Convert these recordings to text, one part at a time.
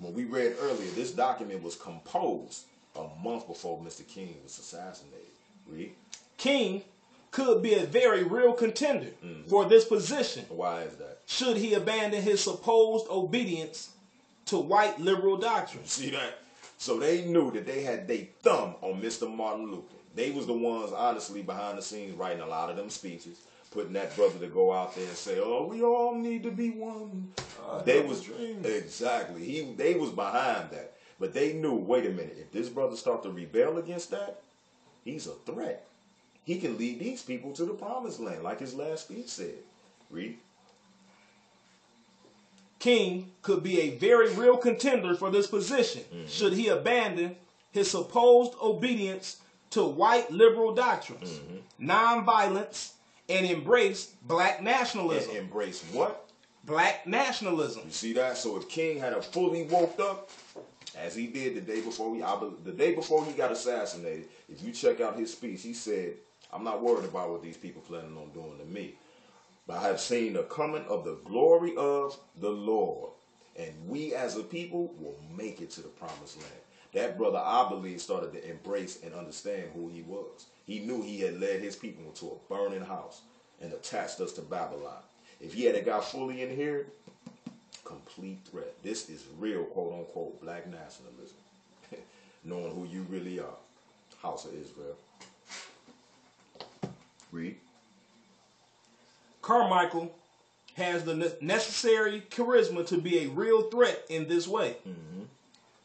When we read earlier, this document was composed a month before Mr. King was assassinated. Read. King could be a very real contender for this position. Why is that? Should he abandon his supposed obedience to white liberal doctrines? See that? So they knew that they had their thumb on Mr. Martin Luther. They was the ones, honestly, behind the scenes writing a lot of them speeches, putting that brother to go out there and say, "Oh, we all need to be one." They was exactly. They was behind that, but they knew. Wait a minute. If this brother start to rebel against that, he's a threat. He can lead these people to the promised land, like his last speech said. Read. King could be a very real contender for this position should he abandon his supposed obedience to white liberal doctrines, nonviolence, and embrace black nationalism. And embrace what? Black nationalism. You see that? So if King had a fully woke up, as he did the day before he got assassinated, if you check out his speech, he said, "I'm not worried about what these people planning on doing to me. But I have seen the coming of the glory of the Lord, and we as a people will make it to the promised land." That brother, I believe, started to embrace and understand who he was. He knew he had led his people into a burning house and attached us to Babylon. If he had got fully in here, complete threat. This is real, quote unquote, black nationalism. Knowing who you really are. House of Israel. Read. Carmichael has the necessary charisma to be a real threat in this way.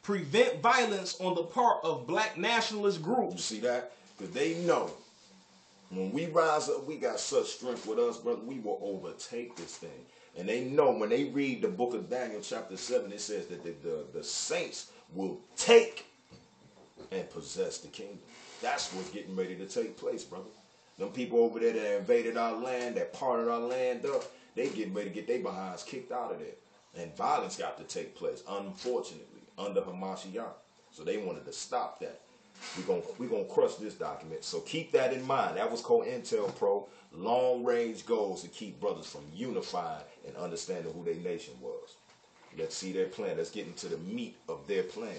Prevent violence on the part of black nationalist groups. You see that? Because they know when we rise up, we got such strength with us, brother, we will overtake this thing. And they know when they read the book of Daniel chapter 7, it says that the saints will take and possess the kingdom. That's what's getting ready to take place, brother. Them people over there that invaded our land, that parted our land up, they getting ready to get their behinds kicked out of there. And violence got to take place, unfortunately, under Hamashiach. So they wanted to stop that. We're gonna crush this document. So keep that in mind. That was COINTELPRO. Long range goals to keep brothers from unifying and understanding who their nation was. Let's see their plan. Let's get into the meat of their plan.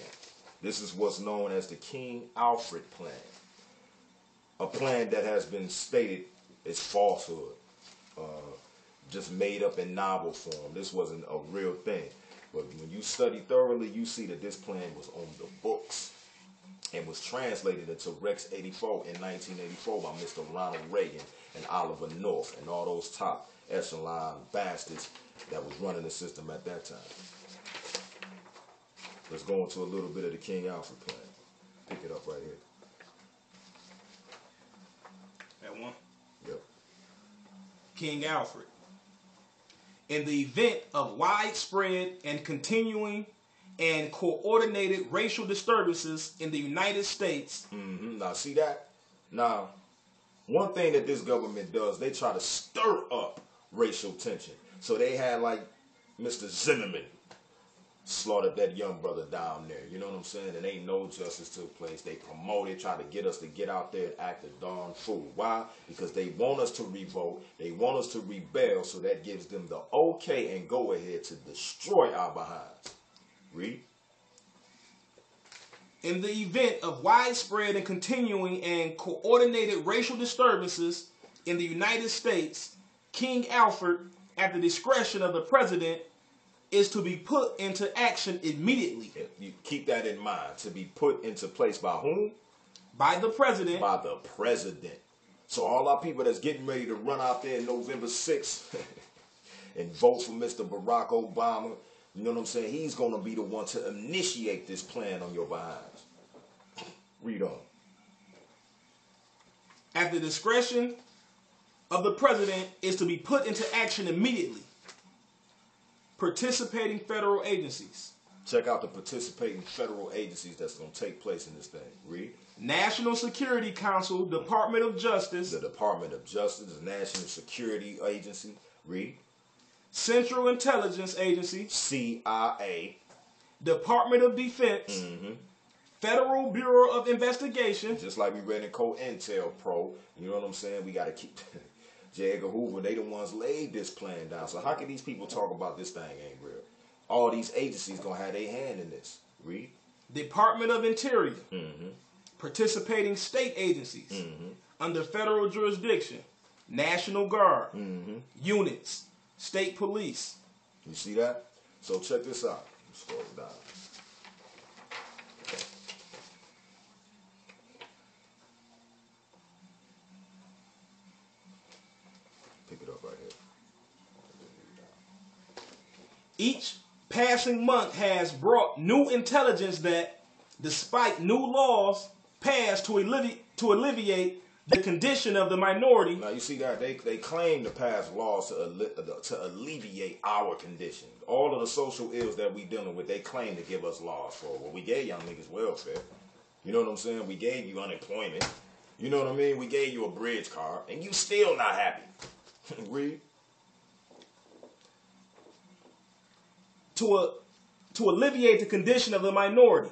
This is what's known as the King Alfred plan. A plan that has been stated as falsehood, just made up in novel form. This wasn't a real thing. But when you study thoroughly, you see that this plan was on the books and was translated into Rex 84 in 1984 by Mr. Ronald Reagan and Oliver North and all those top echelon bastards that was running the system at that time. Let's go into a little bit of the King Alfred plan. Pick it up right here. That one? Yep. King Alfred. In the event of widespread and continuing and coordinated racial disturbances in the United States. Now, see that? Now, one thing that this government does, they try to stir up racial tension. So they had, like, Mr. Zimmerman slaughtered that young brother down there. You know what I'm saying? And ain't no justice took place. They promoted, try to get us to get out there and act a darn fool. Why? Because they want us to revolt. They want us to rebel. So that gives them the okay and go ahead to destroy our behinds. Read. In the event of widespread and continuing and coordinated racial disturbances in the United States, King Alfred, at the discretion of the president, is to be put into action immediately. You keep that in mind. To be put into place by whom? By the president. By the president. So all our people that's getting ready to run out there November 6th and vote for Mr. Barack Obama, you know what I'm saying? He's going to be the one to initiate this plan on your behinds. Read on. At the discretion of the president is to be put into action immediately. Participating federal agencies. Check out the participating federal agencies that's going to take place in this thing. Read. National Security Council, Department of Justice. The Department of Justice, the National Security Agency. Read. Central Intelligence Agency. CIA. Department of Defense. Federal Bureau of Investigation. Just like we read in COINTELPRO. You know what I'm saying? We got to keep... J. Edgar Hoover, they the ones laid this plan down. So how can these people talk about this thing ain't real? All these agencies gonna have their hand in this. Read. Department of Interior, participating state agencies under federal jurisdiction, National Guard, units, state police. You see that? So check this out. Scroll down. Pick it up right here. Each passing month has brought new intelligence that, despite new laws passed to alleviate the condition of the minority. Now you see that they claim to pass laws to alleviate our condition. All of the social ills that we dealing with, they claim to give us laws for. Well, we gave young niggas welfare. You know what I'm saying? We gave you unemployment. You know what I mean? We gave you a bridge card, and you still not happy. Read. To alleviate the condition of the minority.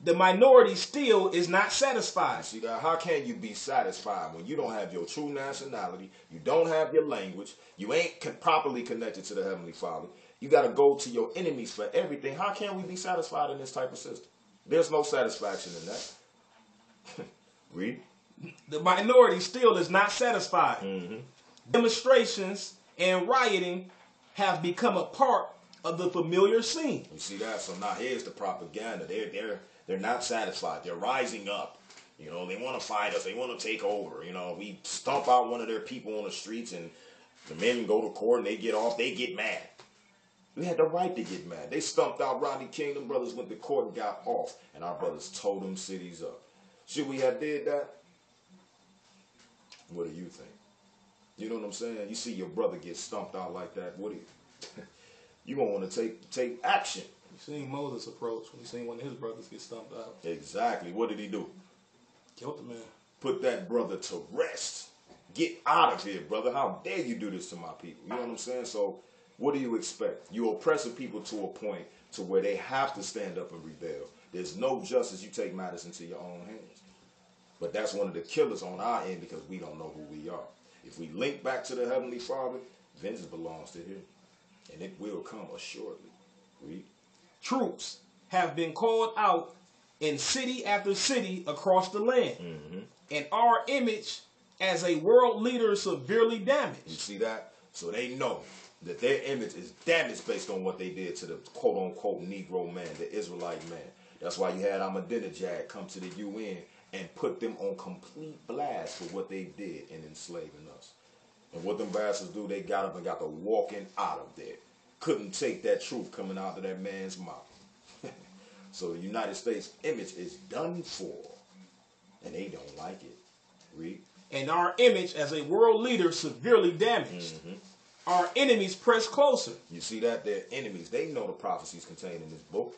The minority still is not satisfied. See that? How can you be satisfied when you don't have your true nationality, you don't have your language, you ain't properly connected to the Heavenly Father, you got to go to your enemies for everything? How can we be satisfied in this type of system? There's no satisfaction in that. Read. The minority still is not satisfied. Demonstrations and rioting have become a part of the familiar scene. You see that? So now here's the propaganda. They're not satisfied. They're rising up. You know, they want to fight us. They want to take over. You know, we stomp out one of their people on the streets and the men go to court and they get off. They get mad. We had the right to get mad. They stumped out Rodney King. Them brothers went to court and got off. And our brothers tore them cities up. Should we have did that? What do you think? You know what I'm saying? You see your brother get stumped out like that. What do you... You gonna want to take action. You seen Moses' approach when he seen one of his brothers get stumped out. Exactly. What did he do? Killed the man. Put that brother to rest. Get out of here, brother. How dare you do this to my people? You know what I'm saying? So what do you expect? You're oppressing people to a point to where they have to stand up and rebel. There's no justice. You take matters into your own hands. But that's one of the killers on our end because we don't know who we are. If we link back to the Heavenly Father, vengeance belongs to Him. And it will come assuredly. Read. Troops have been called out in city after city across the land. And our image as a world leader severely damaged. You see that? So they know that their image is damaged based on what they did to the quote-unquote Negro man, the Israelite man. That's why you had Ahmadinejad come to the UN and put them on complete blast for what they did in enslaving us. And what them bastards do, they got up and got the walking out of there. Couldn't take that truth coming out of that man's mouth. So the United States image is done for. And they don't like it. Read. And our image as a world leader severely damaged. Our enemies press closer. You see that? They're enemies. They know the prophecies contained in this book.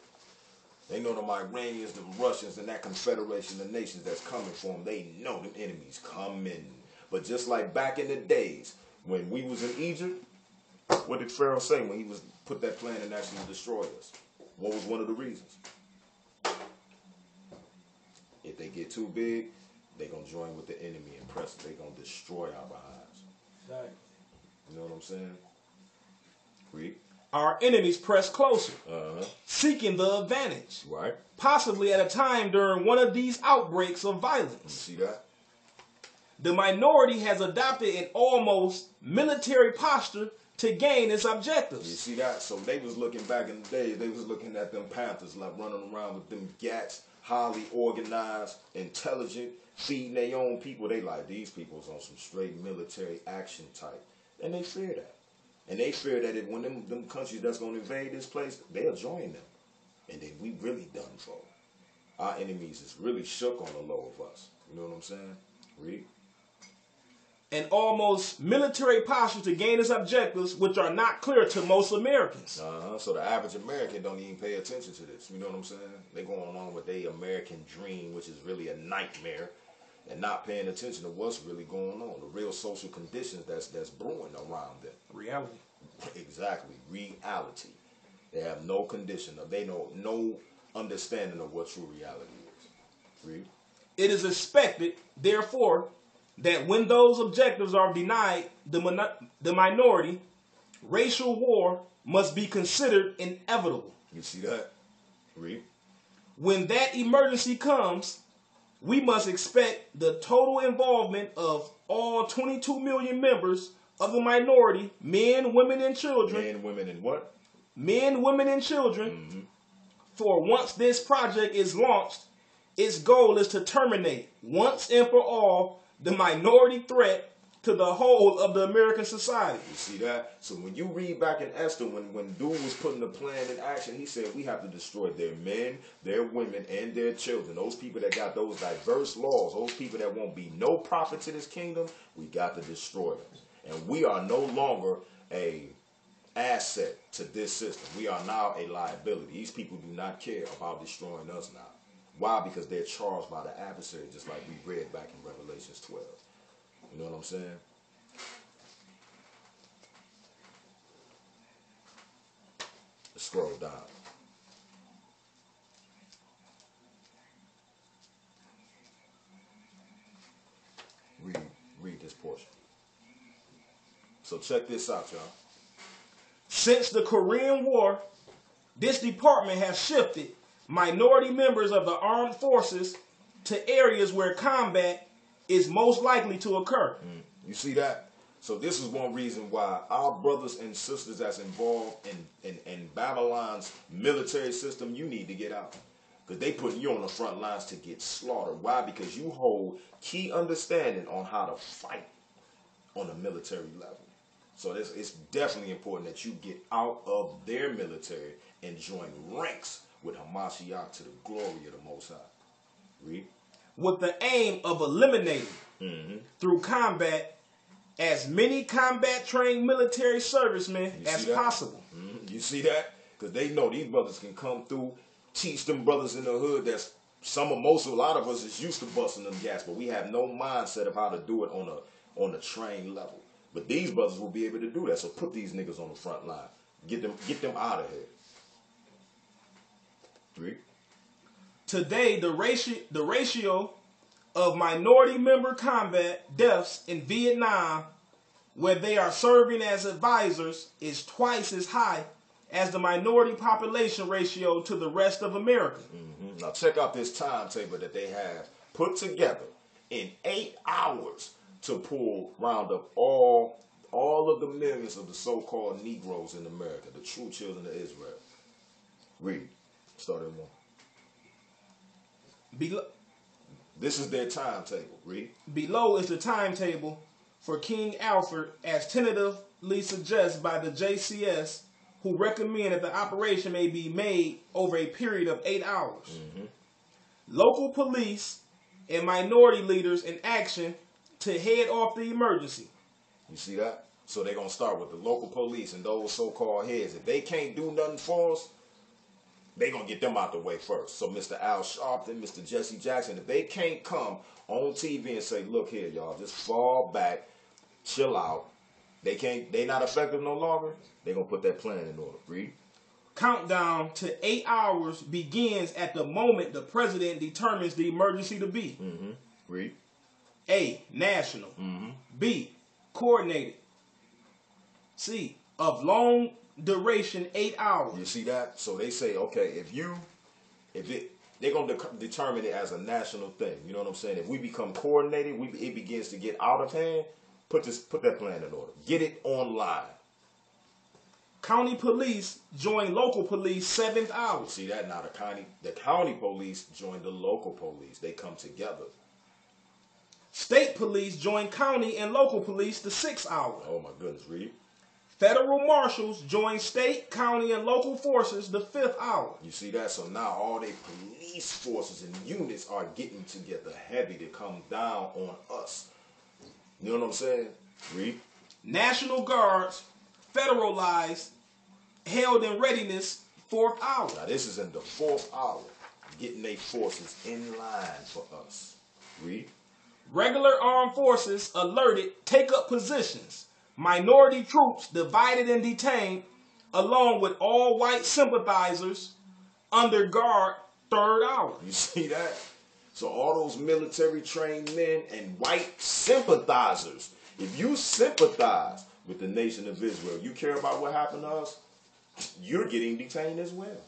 They know them Iranians, them Russians, and that confederation of nations that's coming for them. They know them enemies coming. But just like back in the days when we was in Egypt, what did Pharaoh say when he was put that plan in action to destroy us? What was one of the reasons? If they get too big, they're going to join with the enemy and press it. They're going to destroy our behinds. Right. You know what I'm saying? Read. Our enemies press closer, seeking the advantage. Right. Possibly at a time during one of these outbreaks of violence. You see that? The minority has adopted an almost military posture to gain its objectives. You see that? So they was looking back in the day, they was looking at them Panthers like running around with them gats, highly organized, intelligent, feeding their own people. They like, these people's on some straight military action type. And they fear that. And they fear that if when them countries that's going to invade this place, they'll join them. And then we really done for. Our enemies is really shook on the low of us. You know what I'm saying? Read. An almost military posture to gain its objectives, which are not clear to most Americans. So the average American don't even pay attention to this. You know what I'm saying? They going along with their American dream, which is really a nightmare, and not paying attention to what's really going on, the real social conditions that's brewing around them. Reality. Exactly. Reality. They have no condition of, they know no understanding of what true reality is. Read. It is expected, therefore, that when those objectives are denied, the minority racial war must be considered inevitable. You see that? Read. When that emergency comes, we must expect the total involvement of all 22 million members of the minority, men, women, and children. Men, women, and what? Men, women, and children. For once this project is launched, its goal is to terminate once and for all the minority threat to the whole of the American society. You see that? So when you read back in Esther, when dude was putting the plan in action, he said we have to destroy their men, their women, and their children. Those people that got those diverse laws, those people that won't be no profit to this kingdom, we got to destroy them. And we are no longer a asset to this system. We are now a liability. These people do not care about destroying us now. Why? Because they're charged by the adversary, just like we read back in Revelations 12. You know what I'm saying? Let's scroll down. Read this portion. So check this out, y'all. Since the Korean War, this department has shifted minority members of the armed forces to areas where combat is most likely to occur. You see that? So this is one reason why our brothers and sisters that's involved in Babylon's military system, you need to get out. Because they putting you on the front lines to get slaughtered. Why? Because you hold key understanding on how to fight on a military level. So it's definitely important that you get out of their military and join ranks with Hamashiach to the glory of the Most High. Read. With the aim of eliminating through combat as many combat-trained military servicemen as possible. You see that? Because they know these brothers can come through, teach them brothers in the hood that's a lot of us is used to busting them gas, but we have no mindset of how to do it on a trained level. But these brothers will be able to do that. So put these niggas on the front line. Get them out of here. Read. Today, the ratio of minority member combat deaths in Vietnam, where they are serving as advisors, is twice as high as the minority population ratio to the rest of America. Now check out this timetable that they have put together in 8 hours to round up all of the millions of the so-called Negroes in America, the true children of Israel. Read. Start at 1. This is their timetable. Read. Below is the timetable for King Alfred as tentatively suggested by the JCS, who recommend that the operation may be made over a period of 8 hours. Local police and minority leaders in action to head off the emergency. You see that? So they're going to start with the local police and those so-called heads. If they can't do nothing for us, they're going to get them out the way first. So Mr. Al Sharpton, Mr. Jesse Jackson, if they can't come on TV and say, look here, y'all, just fall back, chill out. They not effective no longer, they're going to put that plan in order. Read. Countdown to 8 hours begins at the moment the president determines the emergency to be. Read. A, national. B, coordinated. C, of long duration, 8 hours. You see that? So they say, okay, they're going to determine it as a national thing. You know what I'm saying? If we become coordinated, it begins to get out of hand. Put that plan in order. Get it online. County police join local police 7th hour. See that? Now the county police join the local police. They come together. State police join county and local police the 6th hour. Oh my goodness, read. Federal marshals join state, county, and local forces the 5th hour. You see that? So now all their police forces and units are getting together heavy to come down on us. You know what I'm saying? Read. National Guards, federalized, held in readiness, 4th hour. Now this is in the 4th hour, getting their forces in line for us. Read. Regular armed forces alerted, take up positions. Minority troops divided and detained, along with all white sympathizers, under guard, 3rd hour. You see that? So all those military trained men and white sympathizers, if you sympathize with the nation of Israel. You care about what happened to us, you're getting detained as well.